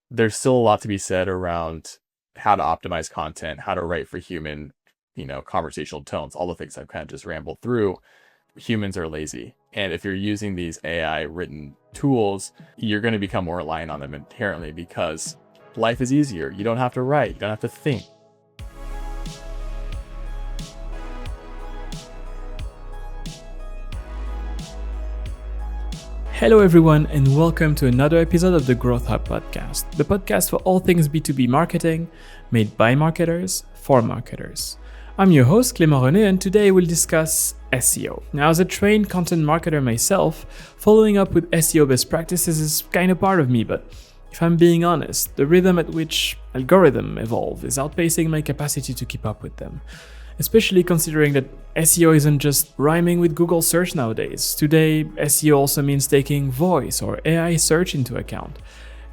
there's still a lot to be said around how to optimize content, how to write for human, conversational tones, all the things I've kind of just rambled through. Humans are lazy. And if you're using these AI written tools, you're going to become more reliant on them inherently because life is easier. You don't have to write, you don't have to think. Hello, everyone, and welcome to another episode of the Growth Hub podcast, the podcast for all things B2B marketing, made by marketers for marketers. I'm your host, Clément René, and today we'll discuss SEO. Now, as a trained content marketer myself, following up with SEO best practices is kind of part of me, but if I'm being honest, the rhythm at which algorithms evolve is outpacing my capacity to keep up with them. Especially considering that SEO isn't just rhyming with Google search nowadays. Today, SEO also means taking voice or AI search into account.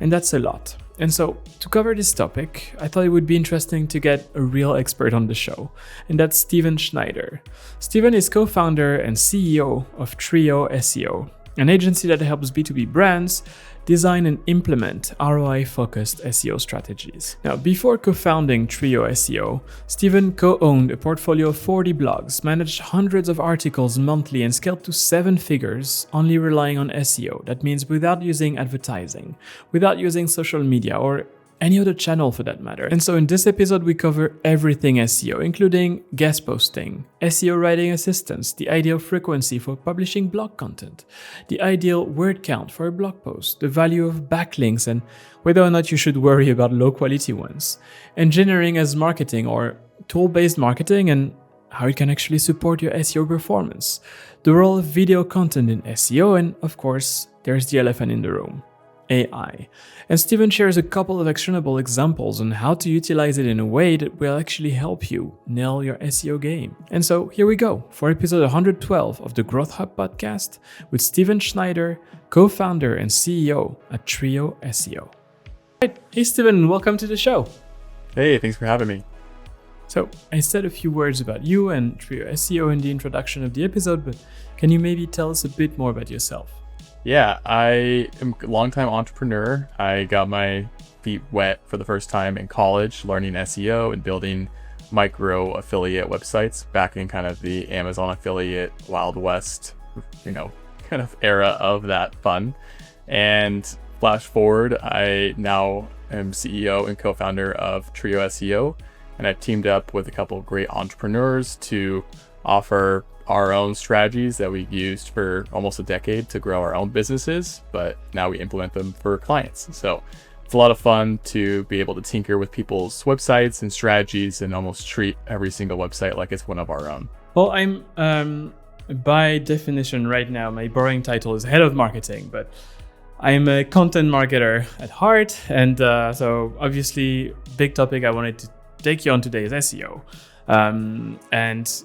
And that's a lot. And so, to cover this topic, I thought it would be interesting to get a real expert on the show. And that's Steven Schneider. Steven is co-founder and CEO of TrioSEO, an agency that helps B2B brands design and implement ROI-focused SEO strategies. Now, before co-founding TrioSEO, Steven co-owned a portfolio of 40 blogs, managed hundreds of articles monthly, and scaled to 7 figures, only relying on SEO. That means without using advertising, without using social media, or any other channel for that matter. And so in this episode, we cover everything SEO, including guest posting, SEO writing assistance, the ideal frequency for publishing blog content, the ideal word count for a blog post, the value of backlinks, and whether or not you should worry about low quality ones, engineering as marketing or tool-based marketing, and how it can actually support your SEO performance, the role of video content in SEO, and of course, there's the elephant in the room: AI. And Steven shares a couple of actionable examples on how to utilize it in a way that will actually help you nail your SEO game. And so here we go for episode 112 of the Growth Hub podcast with Steven Schneider, co-founder and CEO at TrioSEO. Right. Hey Steven, welcome to the show. Hey, thanks for having me. So I said a few words about you and TrioSEO in the introduction of the episode, but can you maybe tell us a bit more about yourself? Yeah, I am a longtime entrepreneur. I got my feet wet for the first time in college, learning SEO and building micro affiliate websites back in kind of the Amazon affiliate Wild West, kind of era of that fun. And flash forward, I now am CEO and co-founder of TrioSEO, and I've teamed up with a couple of great entrepreneurs to offer our own strategies that we used for almost a decade to grow our own businesses, but now we implement them for clients. So it's a lot of fun to be able to tinker with people's websites and strategies and almost treat every single website like it's one of our own. Well, I'm by definition right now, my boring title is head of marketing, but I'm a content marketer at heart. And so obviously big topic I wanted to take you on today is SEO. And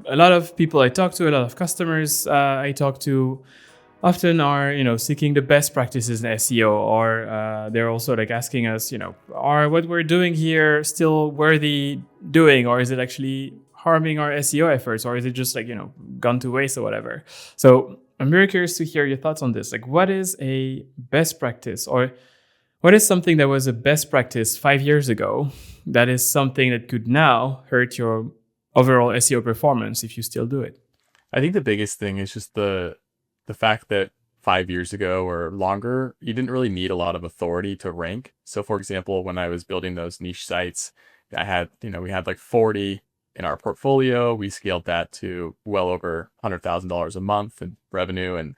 a lot of people I talk to, a lot of customers I talk to often are, seeking the best practices in SEO, or they're also like asking us, are what we're doing here still worthy doing, or is it actually harming our SEO efforts, or is it just gone to waste or whatever? So I'm very curious to hear your thoughts on this. Like, what is a best practice, or what is something that was a best practice 5 years ago that is something that could now hurt your overall SEO performance if you still do it? I think the biggest thing is just the fact that 5 years ago or longer, you didn't really need a lot of authority to rank. So for example, when I was building those niche sites, we had like 40 in our portfolio. We scaled that to well over $100,000 a month in revenue, and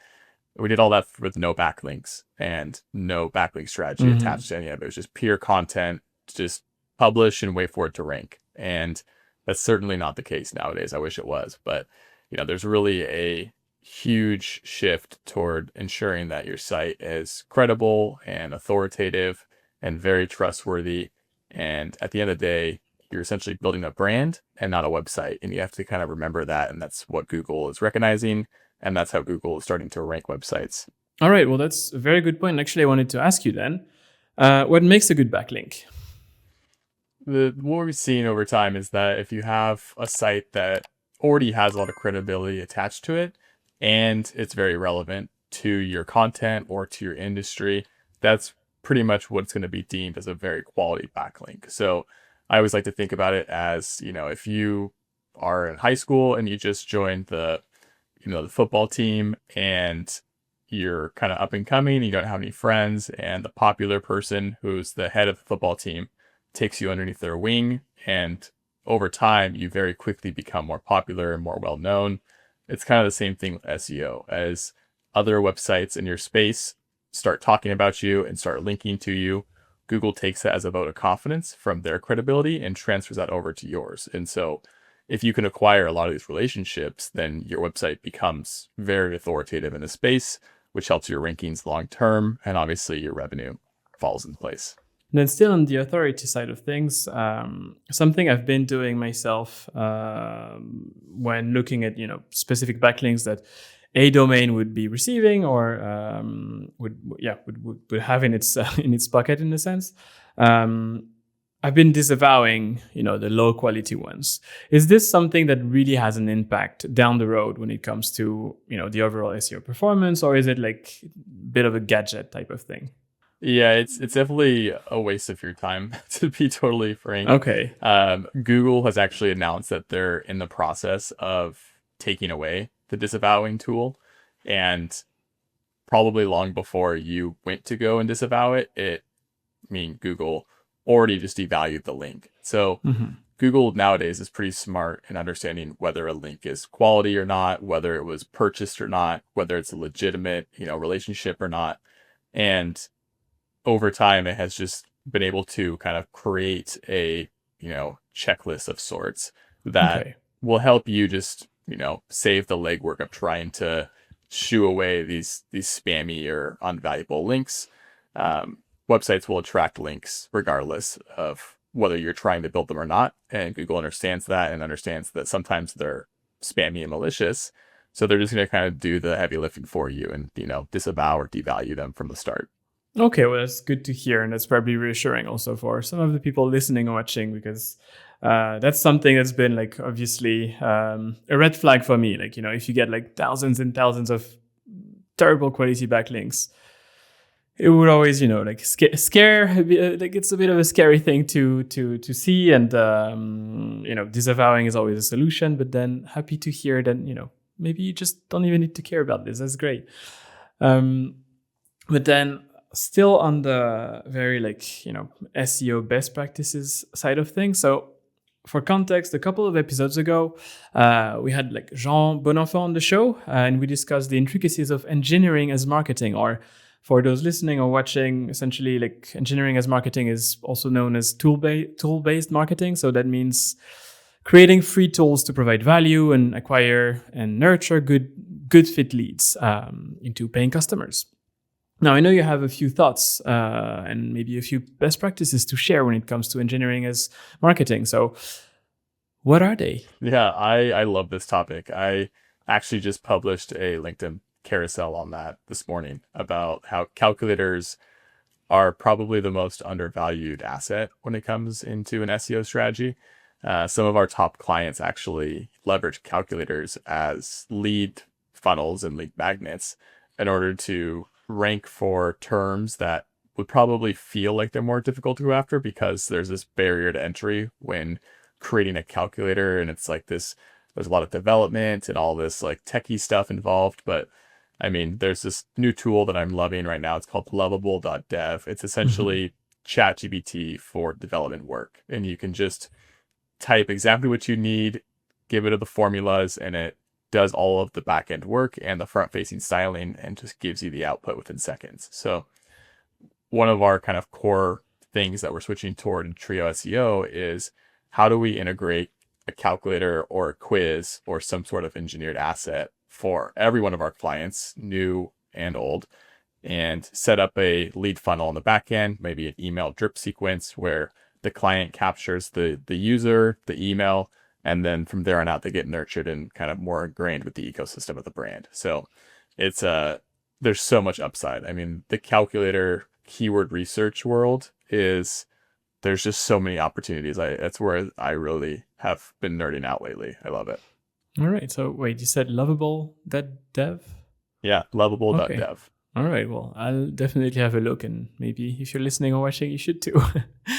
we did all that with no backlinks and no backlink strategy attached to any of it. It was just pure content, just publish and wait for it to rank. And that's certainly not the case nowadays. I wish it was, but there's really a huge shift toward ensuring that your site is credible and authoritative and very trustworthy. And at the end of the day, you're essentially building a brand and not a website. And you have to kind of remember that. And that's what Google is recognizing. And that's how Google is starting to rank websites. All right. Well, that's a very good point. Actually, I wanted to ask you then, what makes a good backlink? What we've seen over time is that if you have a site that already has a lot of credibility attached to it, and it's very relevant to your content or to your industry, that's pretty much what's going to be deemed as a very quality backlink. So I always like to think about it as, if you are in high school and you just joined the football team and you're kind of up and coming, you don't have any friends, and the popular person who's the head of the football team takes you underneath their wing, and over time you very quickly become more popular and more well known. It's kind of the same thing with SEO. As other websites in your space start talking about you and start linking to you, Google takes that as a vote of confidence from their credibility and transfers that over to yours. And so if you can acquire a lot of these relationships, then your website becomes very authoritative in the space, which helps your rankings long term, and obviously your revenue falls in place. And then still on the authority side of things, something I've been doing myself when looking at specific backlinks that a domain would be receiving or would have in its pocket in a sense. I've been disavowing, the low quality ones. Is this something that really has an impact down the road when it comes to, the overall SEO performance, or is it like a bit of a gadget type of thing? Yeah, it's definitely a waste of your time, to be totally frank. Okay. Google has actually announced that they're in the process of taking away the disavowing tool, and probably long before you went to go and disavow it, Google already just devalued the link. So Google nowadays is pretty smart in understanding whether a link is quality or not, whether it was purchased or not, whether it's a legitimate, relationship or not. And over time, it has just been able to kind of create a, checklist of sorts that will help you just, save the legwork of trying to shoo away these spammy or unvaluable links. Websites will attract links regardless of whether you're trying to build them or not. And Google understands that and understands that sometimes they're spammy and malicious. So they're just going to kind of do the heavy lifting for you and, disavow or devalue them from the start. Okay, well, that's good to hear. And that's probably reassuring also for some of the people listening or watching, because that's something that's been like, obviously, a red flag for me. Like, if you get like thousands and thousands of terrible quality backlinks, it would always, like scare, like it's a bit of a scary thing to see. And, disavowing is always a solution. But then happy to hear that, maybe you just don't even need to care about this. That's great. But then still on the very SEO best practices side of things. So for context, a couple of episodes ago, we had Jean Bonenfant on the show, and we discussed the intricacies of engineering as marketing, or for those listening or watching, essentially engineering as marketing is also known as tool-based marketing. So that means creating free tools to provide value and acquire and nurture good fit leads into paying customers. Now, I know you have a few thoughts and maybe a few best practices to share when it comes to engineering as marketing. So what are they? Yeah, I love this topic. I actually just published a LinkedIn carousel on that this morning about how calculators are probably the most undervalued asset when it comes into an SEO strategy. Some of our top clients actually leverage calculators as lead funnels and lead magnets in order to rank for terms that would probably feel like they're more difficult to go after, because there's this barrier to entry when creating a calculator, and it's like there's a lot of development and all this techie stuff involved. But there's this new tool that I'm loving right now. It's called lovable.dev. It's essentially ChatGPT for development work, and you can just type exactly what you need, give it the formulas, and it does all of the back-end work and the front-facing styling and just gives you the output within seconds. So one of our kind of core things that we're switching toward in TrioSEO is how do we integrate a calculator or a quiz or some sort of engineered asset for every one of our clients, new and old, and set up a lead funnel on the back end, maybe an email drip sequence where the client captures the user, the email, and then from there on out, they get nurtured and kind of more ingrained with the ecosystem of the brand. So it's there's so much upside. The calculator keyword research world there's just so many opportunities. That's where I really have been nerding out lately. I love it. All right. So wait, you said lovable.dev? Yeah, lovable.dev. All right. Well, I'll definitely have a look, and maybe if you're listening or watching, you should too.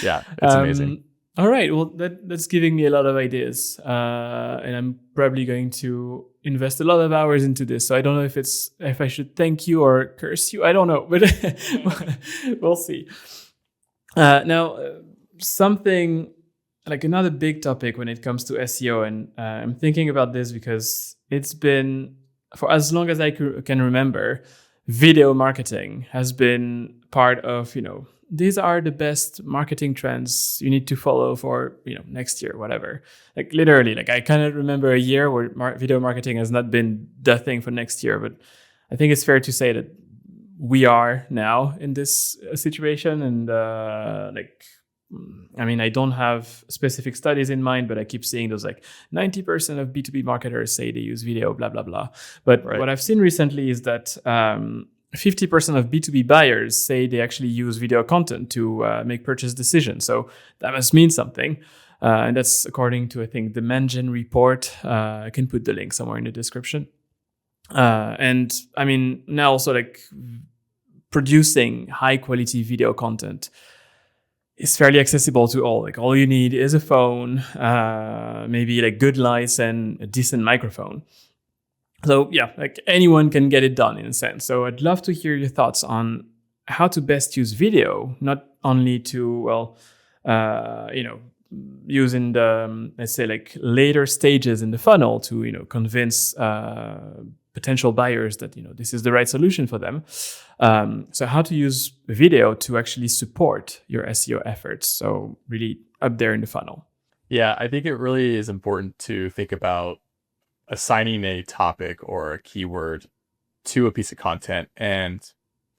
Yeah, it's amazing. All right. Well, that's giving me a lot of ideas, and I'm probably going to invest a lot of hours into this. So I don't know if I should thank you or curse you. I don't know, but we'll see. Now, something like another big topic when it comes to SEO, and I'm thinking about this because it's been for as long as I can remember, video marketing has been part of, these are the best marketing trends you need to follow for, next year, whatever. Like literally, like I cannot remember a year where video marketing has not been the thing for next year, but I think it's fair to say that we are now in this situation. And I don't have specific studies in mind, but I keep seeing those like 90% of B2B marketers say they use video, blah, blah, blah. But what I've seen recently is that 50% of B2B buyers say they actually use video content to make purchase decisions. So that must mean something. And that's according to, I think, the Mangen report. I can put the link somewhere in the description. And I mean, now also like producing high quality video content is fairly accessible to all. Like all you need is a phone, maybe like good lights and a decent microphone. So yeah, like anyone can get it done in a sense. So I'd love to hear your thoughts on how to best use video, not only to, use in the, let's say like later stages in the funnel to, convince potential buyers that, this is the right solution for them. So how to use video to actually support your SEO efforts. So really up there in the funnel. Yeah, I think it really is important to think about assigning a topic or a keyword to a piece of content. And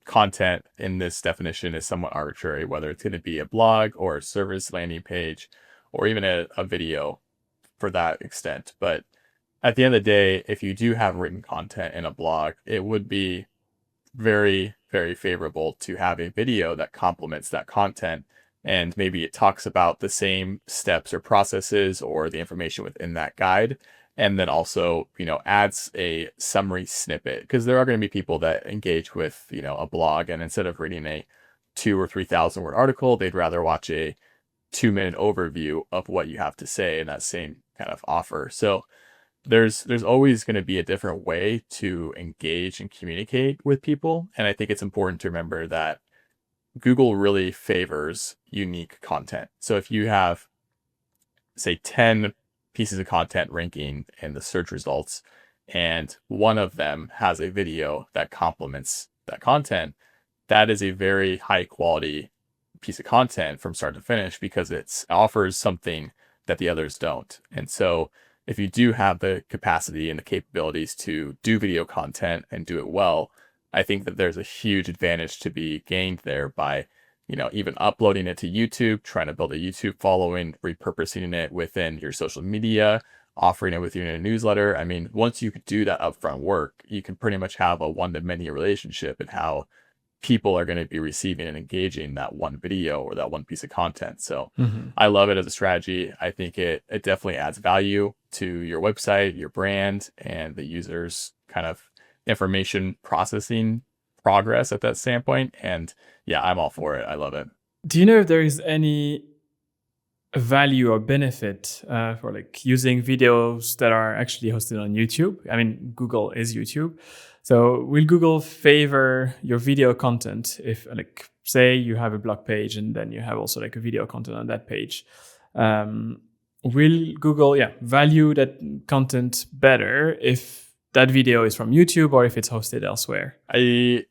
content in this definition is somewhat arbitrary, whether it's going to be a blog or a service landing page or even a video for that extent. But at the end of the day, if you do have written content in a blog, it would be very, very favorable to have a video that complements that content. And maybe it talks about the same steps or processes or the information within that guide. And then also, adds a summary snippet, because there are going to be people that engage with, a blog, and instead of reading a 2,000 or 3,000 word article, they'd rather watch a 2-minute overview of what you have to say in that same kind of offer. So there's always going to be a different way to engage and communicate with people. And I think it's important to remember that Google really favors unique content. So if you have, say, 10 pieces of content ranking in the search results, and one of them has a video that complements that content, that is a very high quality piece of content from start to finish, because it offers something that the others don't. And so if you do have the capacity and the capabilities to do video content and do it well, I think that there's a huge advantage to be gained there by, even uploading it to YouTube, trying to build a YouTube following, repurposing it within your social media, offering it within a newsletter. I mean, once you could do that upfront work, you can pretty much have a one-to-many relationship in how people are going to be receiving and engaging that one video or that one piece of content. So I love it as a strategy. I think it definitely adds value to your website, your brand, and the user's kind of information processing progress at that standpoint. And yeah, I'm all for it. I love it. Do you know if there is any value or benefit for like using videos that are actually hosted on YouTube? I mean, Google is YouTube. So will Google favor your video content if, like, say you have a blog page and then you have also like a video content on that page? Will Google, value that content better if that video is from YouTube or if it's hosted elsewhere? I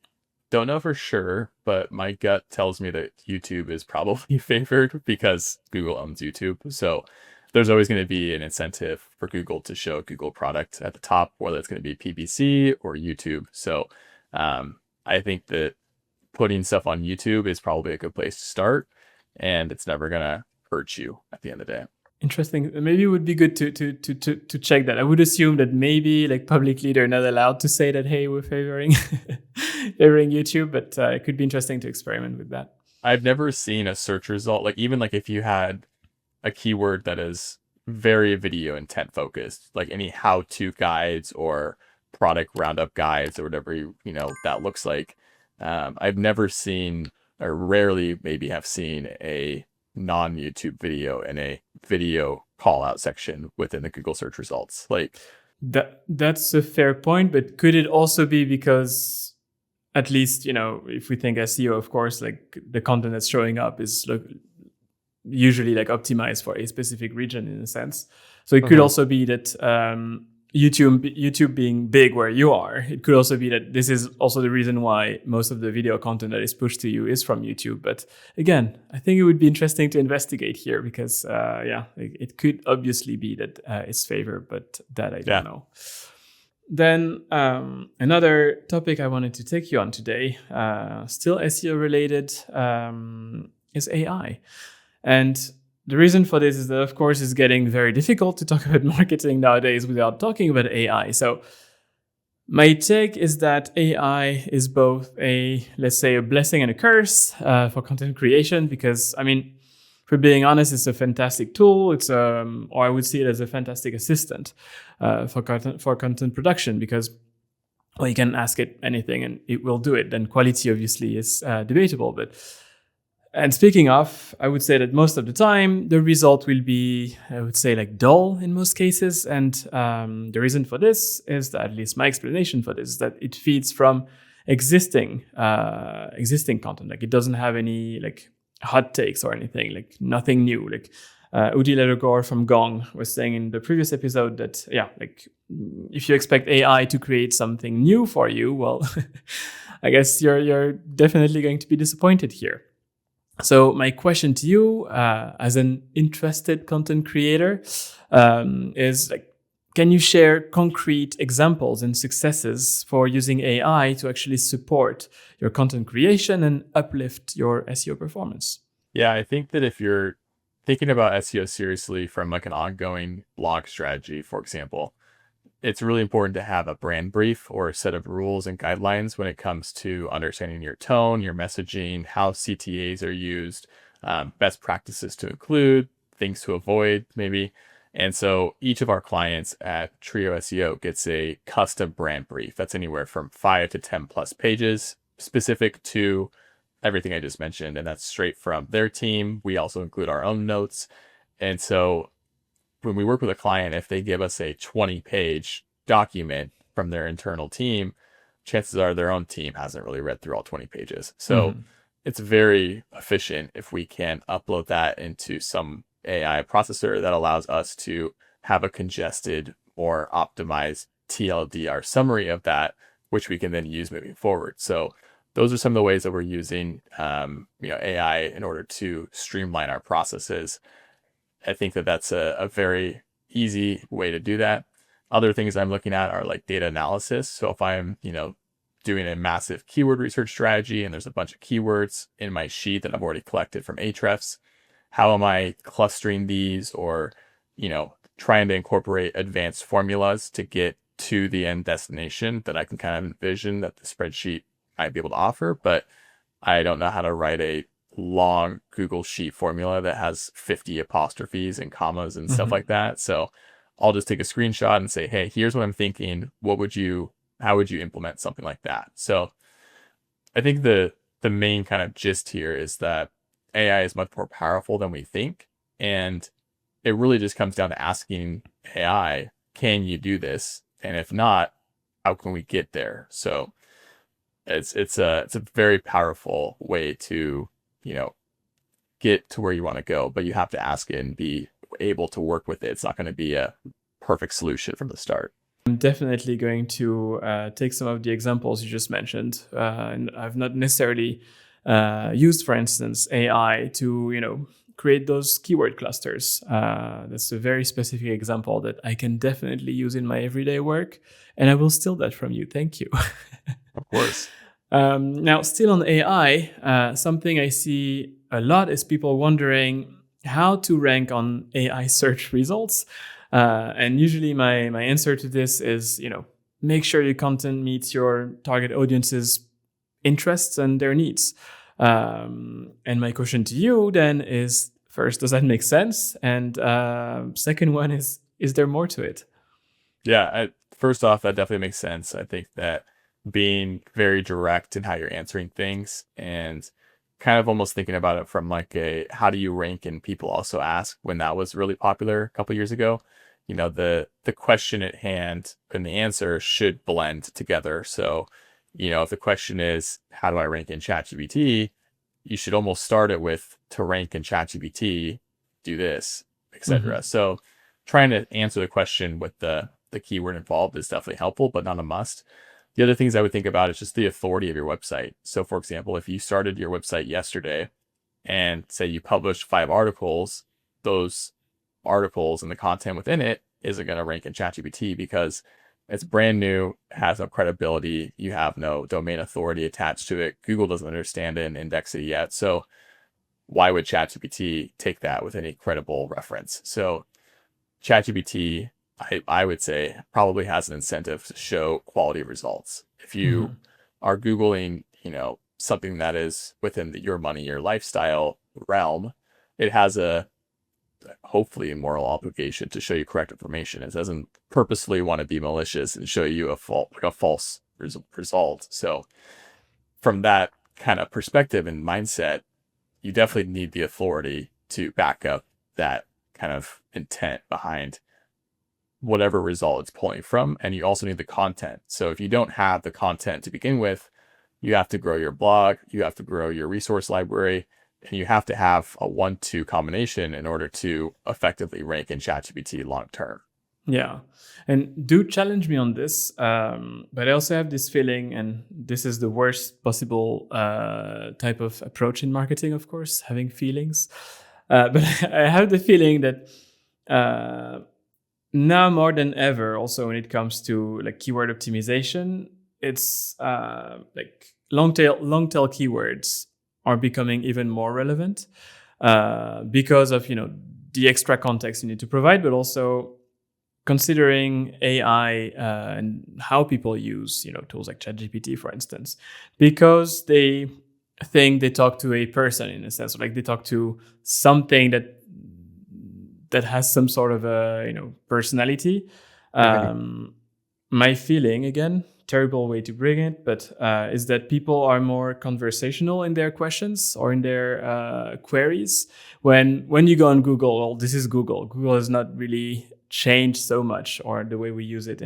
don't know for sure, but my gut tells me that YouTube is probably favored because Google owns YouTube. So there's always going to be an incentive for Google to show a Google product at the top, whether it's going to be PPC or YouTube. So I think that putting stuff on YouTube is probably a good place to start, and it's never going to hurt you at the end of the day. Interesting. Maybe it would be good to check that. I would assume that maybe like publicly they're not allowed to say that, hey, we're favoring YouTube, but it could be interesting to experiment with that. I've never seen a search result, like even like if you had a keyword that is very video intent focused, like any how-to guides or product roundup guides or whatever, that looks like. I've never seen, or rarely maybe have seen, a non-YouTube video in a video call out section within the Google search results. Like, That's a fair point, but could it also be because, at least, if we think SEO, of course, like the content that's showing up is usually like optimized for a specific region in a sense. So it could also be that YouTube being big where you are, it could also be that this is also the reason why most of the video content that is pushed to you is from YouTube. But again, I think it would be interesting to investigate here because it could obviously be that it's favored, but that I don't know. Then another topic I wanted to take you on today, still SEO related, is AI. And the reason for this is that, of course, it's getting very difficult to talk about marketing nowadays without talking about AI. So my take is that AI is both let's say, a blessing and a curse for content creation, because, I mean, for being honest, it's a fantastic tool. It's or I would see it as a fantastic assistant for content production, because you can ask it anything and it will do it. Then quality obviously is debatable, and speaking of, I would say that most of the time the result will be, I would say, like dull in most cases. And the reason for this is that, at least my explanation for this, is that it feeds from existing content. Like, it doesn't have any like hot takes or anything, like nothing new. Like Udi Ledogor from Gong was saying in the previous episode that, like, if you expect AI to create something new for you, well, I guess you're definitely going to be disappointed here. So my question to you, as an interested content creator, is like, can you share concrete examples and successes for using AI to actually support your content creation and uplift your SEO performance? Yeah, I think that if you're thinking about SEO seriously from like an ongoing blog strategy, for example, it's really important to have a brand brief or a set of rules and guidelines when it comes to understanding your tone, your messaging, how CTAs are used, best practices to include, things to avoid maybe. And so each of our clients at TrioSEO gets a custom brand brief that's anywhere from 5 to 10 plus pages, specific to everything I just mentioned. And that's straight from their team. We also include our own notes. And so when we work with a client, if they give us a 20-page document from their internal team, chances are their own team hasn't really read through all 20 pages. So it's very efficient if we can upload that into some AI processor that allows us to have a congested or optimized TLDR summary of that, which we can then use moving forward. So those are some of the ways that we're using AI in order to streamline our processes. I think that that's a very easy way to do that. Other things I'm looking at are like data analysis. So if I'm, doing a massive keyword research strategy and there's a bunch of keywords in my sheet that I've already collected from Ahrefs, how am I clustering these, or, trying to incorporate advanced formulas to get to the end destination that I can kind of envision that the spreadsheet might be able to offer, but I don't know how to write a long Google Sheet formula that has 50 apostrophes and commas and stuff like that. So I'll just take a screenshot and say, hey, here's what I'm thinking. How would you implement something like that? So I think the main kind of gist here is that AI is much more powerful than we think. And it really just comes down to asking AI, can you do this? And if not, how can we get there? So it's a very powerful way to get to where you want to go, but you have to ask it and be able to work with it. It's not going to be a perfect solution from the start. I'm definitely going to take some of the examples you just mentioned. And I've not necessarily used, for instance, AI to, create those keyword clusters. That's a very specific example that I can definitely use in my everyday work. And I will steal that from you. Thank you. Of course. Now, still on AI, something I see a lot is people wondering how to rank on AI search results. And usually my answer to this is, make sure your content meets your target audience's interests and their needs. And my question to you then is, first, does that make sense? And second one is there more to it? Yeah, first off, that definitely makes sense. I think that being very direct in how you're answering things, and kind of almost thinking about it from like a how do you rank and people also ask, when that was really popular a couple years ago. The question at hand and the answer should blend together. So, if the question is how do I rank in ChatGPT, you should almost start it with to rank in ChatGPT, do this, Mm-hmm. etc. So trying to answer the question with the keyword involved is definitely helpful, but not a must. The other things I would think about is just the authority of your website. So for example, if you started your website yesterday and say you published 5 articles, those articles and the content within it isn't going to rank in ChatGPT because it's brand new, has no credibility, you have no domain authority attached to it. Google doesn't understand it and index it yet. So why would ChatGPT take that with any credible reference? So ChatGPT, I would say, probably has an incentive to show quality results. If you Mm-hmm. are Googling, something that is within your money, your lifestyle realm, it has a hopefully a moral obligation to show you correct information. It doesn't purposely want to be malicious and show you a false result. So from that kind of perspective and mindset, you definitely need the authority to back up that kind of intent behind whatever result it's pulling from. And you also need the content. So if you don't have the content to begin with, you have to grow your blog, you have to grow your resource library, and you have to have a 1-2 combination in order to effectively rank in ChatGPT long term. Yeah. And do challenge me on this. But I also have this feeling, and this is the worst possible type of approach in marketing, of course, having feelings. But I have the feeling that now more than ever, also when it comes to like keyword optimization, it's like long tail keywords are becoming even more relevant because of the extra context you need to provide, but also considering AI and how people use tools like ChatGPT, for instance, because they think they talk to a person in a sense, like they talk to something that has some sort of a personality. My feeling, again, terrible way to bring it, but is that people are more conversational in their questions or in their queries. When you go on Google, well, this is Google. Google has not really changed so much, or the way we use it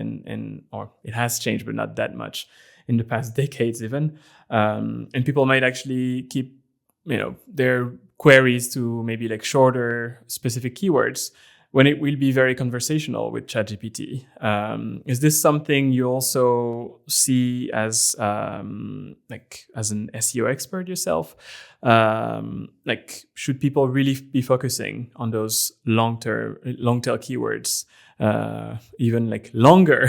or it has changed, but not that much in the past decades even. And people might actually keep their queries to maybe like shorter specific keywords when it will be very conversational with ChatGPT. Is this something you also see as as an SEO expert yourself? Like, should people really be focusing on those long tail keywords, even like longer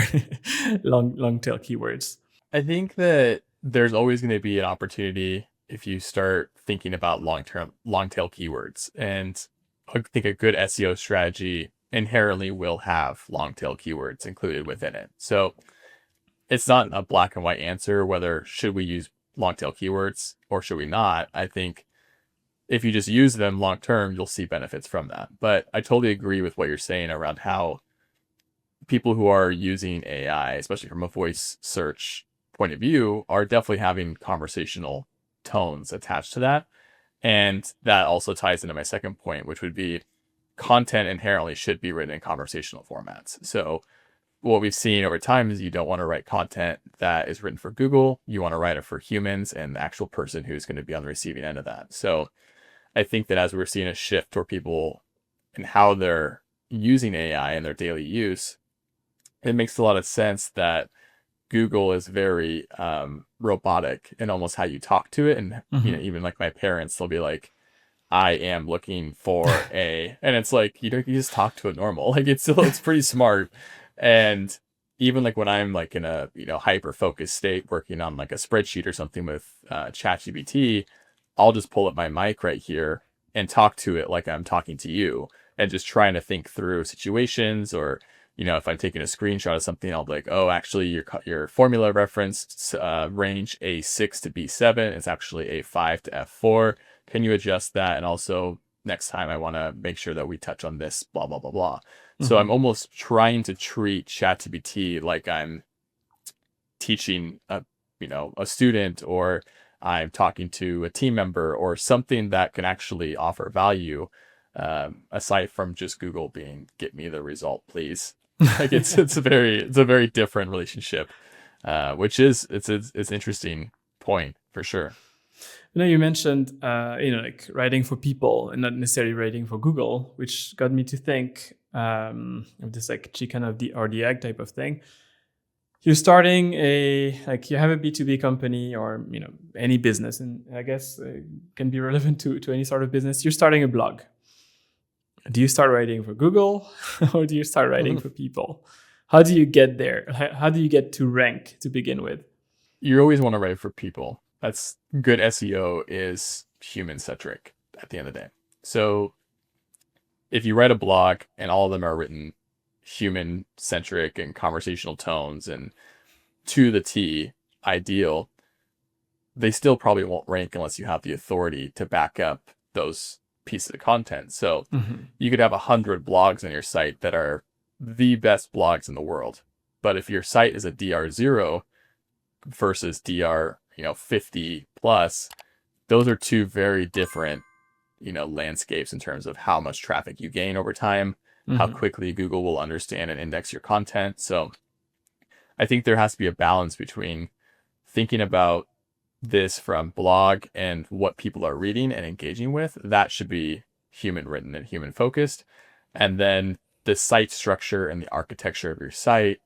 long tail keywords? I think that there's always going to be an opportunity if you start thinking about long tail keywords. And I think a good SEO strategy inherently will have long tail keywords included within it. So it's not a black and white answer whether should we use long tail keywords or should we not. I think if you just use them long term, you'll see benefits from that. But I totally agree with what you're saying around how people who are using AI, especially from a voice search point of view, are definitely having conversational tones attached to that. And that also ties into my second point, which would be content inherently should be written in conversational formats. So what we've seen over time is you don't want to write content that is written for Google. You want to write it for humans and the actual person who's going to be on the receiving end of that. So I think that as we're seeing a shift toward people and how they're using AI in their daily use, it makes a lot of sense that Google is very robotic in almost how you talk to it. And, Mm-hmm. even like my parents, they'll be like, I am looking for and it's like, you just talk to it normal. Like it's pretty smart. And even like when I'm like in a, hyper focused state working on like a spreadsheet or something with ChatGPT, I'll just pull up my mic right here and talk to it like I'm talking to you and just trying to think through situations. Or if I'm taking a screenshot of something, I'll be like, oh, actually your formula reference range A6 to B7 is actually A5 to F4. Can you adjust that? And also next time I want to make sure that we touch on this, blah, blah, blah, blah. So I'm Mm-hmm. almost trying to treat ChatGPT like I'm teaching a a student, or I'm talking to a team member, or something that can actually offer value, aside from just Google being, get me the result, please. Like it's a very different relationship, which is it's interesting point for sure. You mentioned, like writing for people and not necessarily writing for Google, which got me to think of this like chicken of the or the egg type of thing. You're starting you have a B2B company, or, any business, and I guess can be relevant to any sort of business. You're starting a blog. Do you start writing for Google or do you start writing for people? How do you get there? How do you get to rank to begin with? You always want to write for people. That's good. SEO is human centric at the end of the day. So if you write a blog and all of them are written human centric and conversational tones and to the T ideal, they still probably won't rank unless you have the authority to back up those pieces of content. So you could have 100 blogs on your site that are the best blogs in the world. But if your site is a DR0 versus DR, 50 plus, those are two very different, landscapes in terms of how much traffic you gain over time, how quickly Google will understand and index your content. So I think there has to be a balance between thinking about this from blog and what people are reading and engaging with. That should be human written and human focused. And then the site structure and the architecture of your site,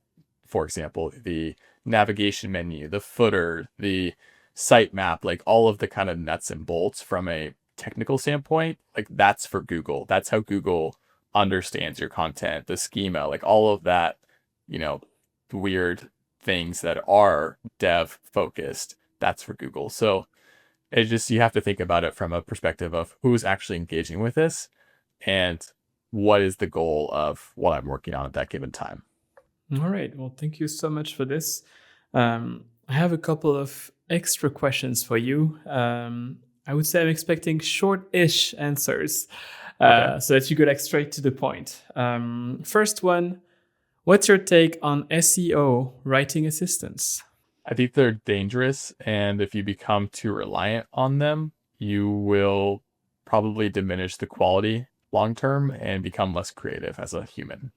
for example, the navigation menu, the footer, the site map, like all of the kind of nuts and bolts from a technical standpoint, like that's for Google. That's how Google understands your content, the schema, like all of that, weird things that are dev focused, that's for Google. So it just, you have to think about it from a perspective of who's actually engaging with this and what is the goal of what I'm working on at that given time. All right. Well, thank you so much for this. I have a couple of extra questions for you. I would say I'm expecting short-ish answers, Okay. so that you go straight to the point. First one, what's your take on SEO writing assistants? I think they're dangerous, and if you become too reliant on them, you will probably diminish the quality long term and become less creative as a human.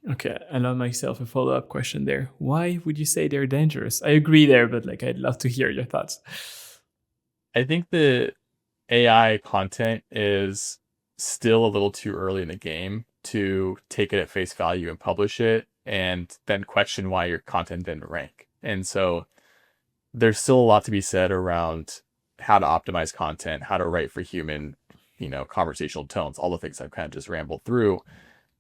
Okay, I love myself a follow-up question there. Why would you say they're dangerous? I agree there, but I'd love to hear your thoughts. I think the AI content is still a little too early in the game to take it at face value and publish it and then question why your content didn't rank. And so there's still a lot to be said around how to optimize content, how to write for human, conversational tones, all the things I've kind of just rambled through.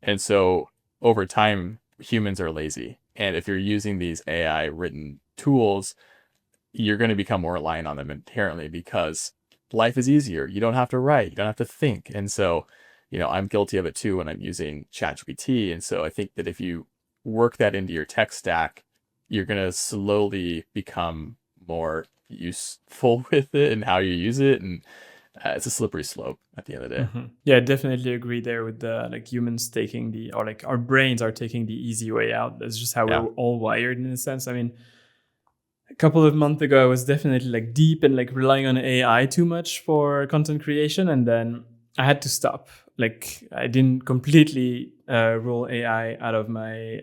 And so over time, humans are lazy. And if you're using these AI written tools, you're going to become more reliant on them inherently because life is easier. You don't have to write, you don't have to think. And so, I'm guilty of it too when I'm using ChatGPT. And so I think that if you work that into your tech stack, you're going to slowly become more useful with it and how you use it. And it's a slippery slope at the end of the day. Yeah, I definitely agree there with the humans taking our brains are taking the easy way out. That's just how we're all wired in a sense. I mean, a couple of months ago, I was definitely deep and relying on AI too much for content creation. And then I had to stop. I didn't completely rule AI out of my,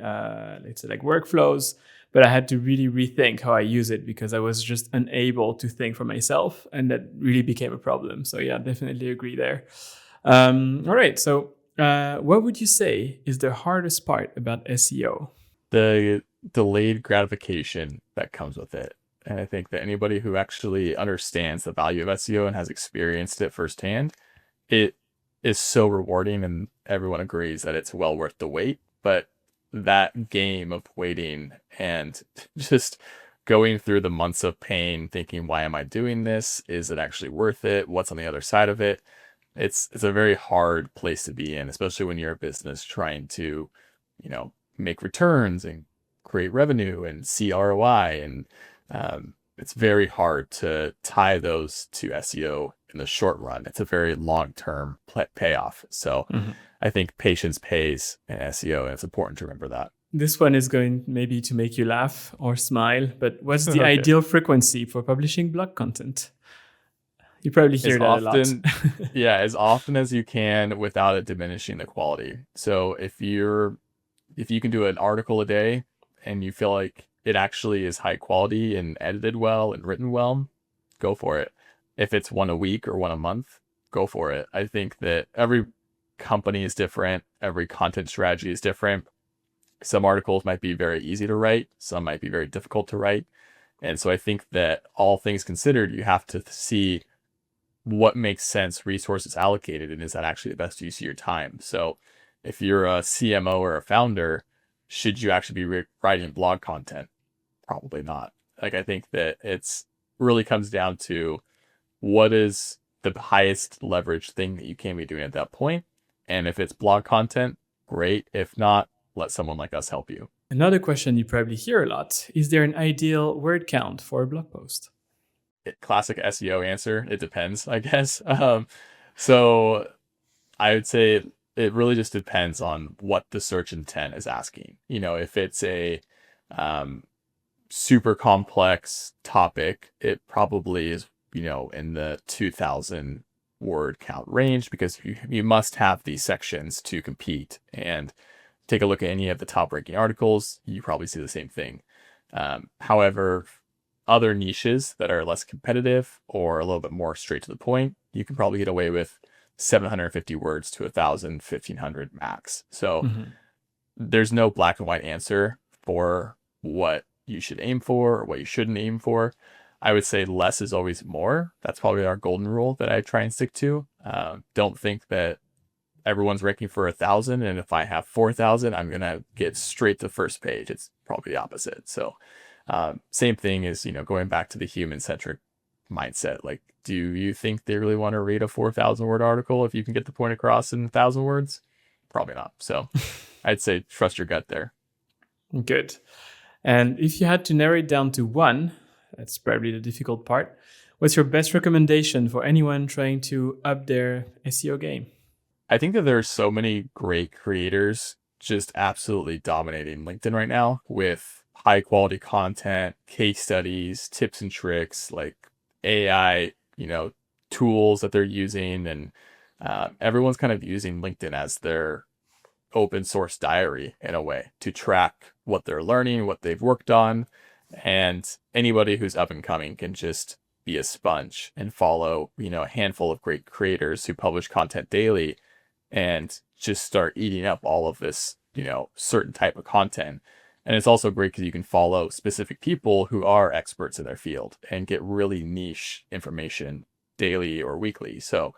workflows, but I had to really rethink how I use it because I was just unable to think for myself. And that really became a problem. So yeah, definitely agree there. All right. So what would you say is the hardest part about SEO? The delayed gratification that comes with it. And I think that anybody who actually understands the value of SEO and has experienced it firsthand, it is so rewarding and everyone agrees that it's well worth the wait. But that game of waiting and just going through the months of pain, thinking, why am I doing this? Is it actually worth it? What's on the other side of it? It's a very hard place to be in, especially when you're a business trying to, make returns and create revenue and see ROI. And it's very hard to tie those to SEO in the short run. It's a very long-term payoff. So I think patience pays in SEO, and it's important to remember that. This one is going maybe to make you laugh or smile, but what's the Okay. ideal frequency for publishing blog content? You probably As hear that a lot. often, yeah, as often as you can without it diminishing the quality. So if you can do an article a day and you feel like it actually is high quality and edited well and written well, go for it. If it's one a week or one a month, go for it. I think that every company is different, every content strategy is different. Some articles might be very easy to write, some might be very difficult to write. And so I think that all things considered, you have to see what makes sense, resources allocated, and is that actually the best use of your time? So if you're a CMO or a founder, should you actually be writing blog content? Probably not. Like, I think that it's really comes down to what is the highest leverage thing that you can be doing at that point. And if it's blog content, great. If not, let someone like us help you. Another question you probably hear a lot, is there an ideal word count for a blog post? Classic SEO answer. It depends, I guess. So I would say it really just depends on what the search intent is asking. You know, if it's a super complex topic, it probably is, you know, in the 2,000 word count range, because you must have these sections to compete. And take a look at any of the top ranking articles, you probably see the same thing. However, other niches that are less competitive or a little bit more straight to the point, you can probably get away with 750 words to 1,000, 1,500 max. So there's no black and white answer for what you should aim for or what you shouldn't aim for. I would say less is always more. That's probably our golden rule that I try and stick to. Don't think that everyone's ranking for 1,000, and if I have 4,000, I'm gonna get straight to first page. It's probably the opposite. So same thing is, you know, going back to the human-centric mindset. Like, do you think they really want to read a 4,000 word article if you can get the point across in 1,000 words? Probably not. So I'd say trust your gut there. Good. And if you had to narrow it down to one, that's probably the difficult part, what's your best recommendation for anyone trying to up their SEO game? I think that there's so many great creators just absolutely dominating LinkedIn right now with high quality content, case studies, tips and tricks, like AI, you know, tools that they're using. And everyone's kind of using LinkedIn as their open source diary in a way to track what they're learning, what they've worked on. And anybody who's up and coming can just be a sponge and follow, you know, a handful of great creators who publish content daily and just start eating up all of this, you know, certain type of content. And it's also great because you can follow specific people who are experts in their field and get really niche information daily or weekly. So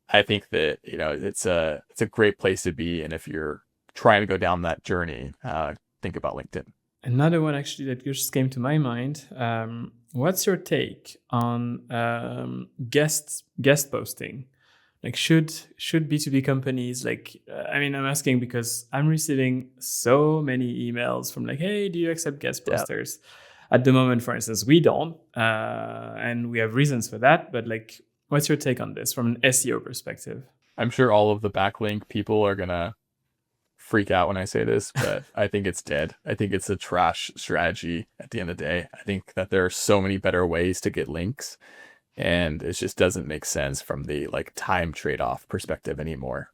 I think that, you know, it's a great place to be. And if you're trying to go down that journey, think about LinkedIn. Another one actually that just came to my mind. What's your take on guest posting? Like, should B2B companies, like, I mean, I'm asking because I'm receiving so many emails from like, hey, do you accept guest posters? Yeah. At the moment, for instance, we don't, and we have reasons for that. But like, what's your take on this from an SEO perspective? I'm sure all of the backlink people are gonna freak out when I say this, but I think it's dead. I think it's a trash strategy at the end of the day. I think that there are so many better ways to get links, and it just doesn't make sense from the like time trade-off perspective anymore.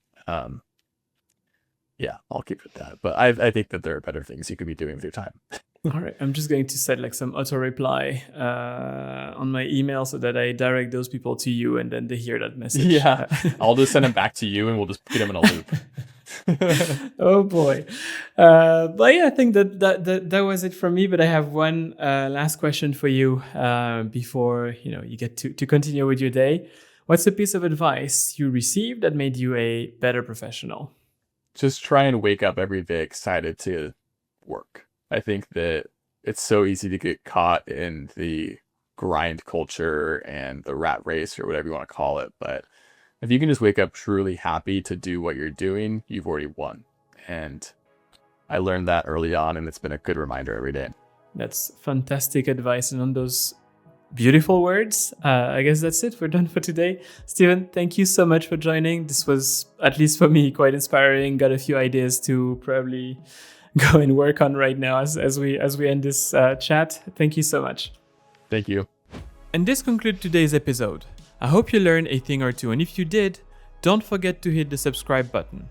Yeah, I'll keep it at that. But I think that there are better things you could be doing with your time. All right, I'm just going to set like some auto reply on my email so that I direct those people to you, and then they hear that message. Yeah, I'll just send them back to you, and we'll just get them in a loop. Oh boy. But yeah, I think that was it for me. But I have one last question for you before you get to continue with your day. What's a piece of advice you received that made you a better professional? Just try and wake up every day excited to work. I think that it's so easy to get caught in the grind culture and the rat race or whatever you want to call it. But if you can just wake up truly happy to do what you're doing, you've already won. And I learned that early on, and it's been a good reminder every day. That's fantastic advice. And on those beautiful words, I guess that's it. We're done for today. Steven, thank you so much for joining. This was, at least for me, quite inspiring. Got a few ideas to probably go and work on right now as we end this chat. Thank you so much. Thank you. And this concludes today's episode. I hope you learned a thing or two, and if you did, don't forget to hit the subscribe button.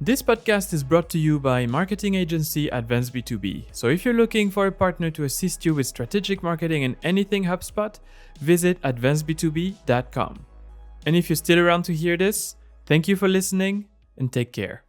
This podcast is brought to you by marketing agency Advanced B2B. So if you're looking for a partner to assist you with strategic marketing and anything HubSpot, visit advancedb2b.com. And if you're still around to hear this, thank you for listening and take care.